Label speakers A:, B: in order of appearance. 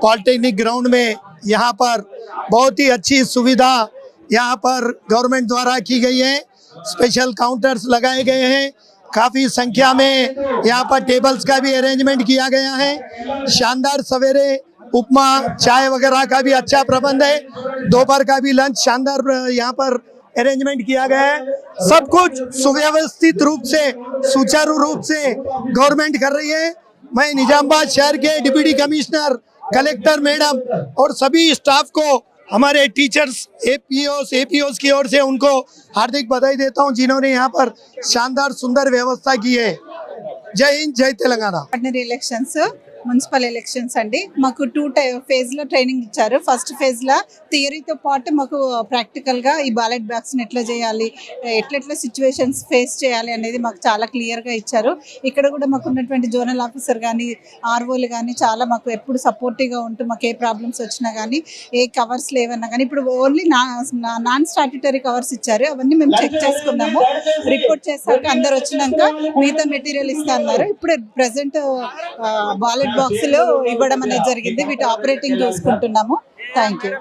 A: Polytechnic ground में यहाँ पर बहुत ही अच्छी सुविधा यहाँ पर गवर्नमेंट द्वारा की गई है। स्पेशल काउंटर्स लगाए गए हैं, काफ़ी संख्या में यहाँ पर टेबल्स का भी अरेंजमेंट किया गया है। शानदार सवेरे उपमा चाय वगैरह का भी अच्छा प्रबंध है। दोपहर का भी लंच शानदार यहाँ पर अरेंजमेंट किया गया है। सब कुछ सुव्यवस्थित रूप से सुचारू रूप से गवर्नमेंट कर रही है। मैं निजामाबाद शहर के डिप्टी कमिश्नर, कलेक्टर मैडम और सभी स्टाफ को, हमारे टीचर्स, एपीओस की ओर से उनको हार्दिक बधाई देता हूं, जिन्होंने यहाँ पर शानदार सुंदर व्यवस्था की है। जय हिंद, जय तेलंगाना।
B: ఎలక్షన్స్ మున్సిపల్ ఎలక్షన్స్ అండి మాకు 2 ఫేజ్ లో ట్రైనింగ్ ఇచ్చారు. ఫస్ట్ ఫేజ్ లో థియరీతో పాటు మాకు ప్రాక్టికల్ గా ఈ బ్యాలెట్ బాక్స్ ని ఎట్లా చేయాలి, ఎట్లా సిచ్యువేషన్స్ ఫేస్ చేయాలి అనేది మాకు చాలా క్లియర్ గా ఇచ్చారు. ఇక్కడ కూడా మాకు ఉన్నటువంటి జోనల్ ఆఫీసర్ కానీ ఆర్ఓలు కానీ చాలా మాకు ఎప్పుడు సపోర్టివ్ గా ఉంటూ మాకు ఏ ప్రాబ్లమ్స్ వచ్చినా కానీ, ఏ కవర్స్ లేవన్నా కానీ, ఇప్పుడు ఓన్లీ నాన్ స్టాట్యుటరీ కవర్స్ ఇచ్చారు. అవన్నీ మేము చెక్ చేసుకున్నాము. రిపోర్ట్ చేశాక అందరు వచ్చినాక మిగతా మెటీరియల్ ఇస్తా అన్నారు. ఇప్పుడు ప్రెసెంట్ బ్యాలెట్ బాక్స్ లో ఇవ్వడం అనేది జరిగింది. వీటి ఆపరేటింగ్ చూసుకుంటున్నాము. Thank you.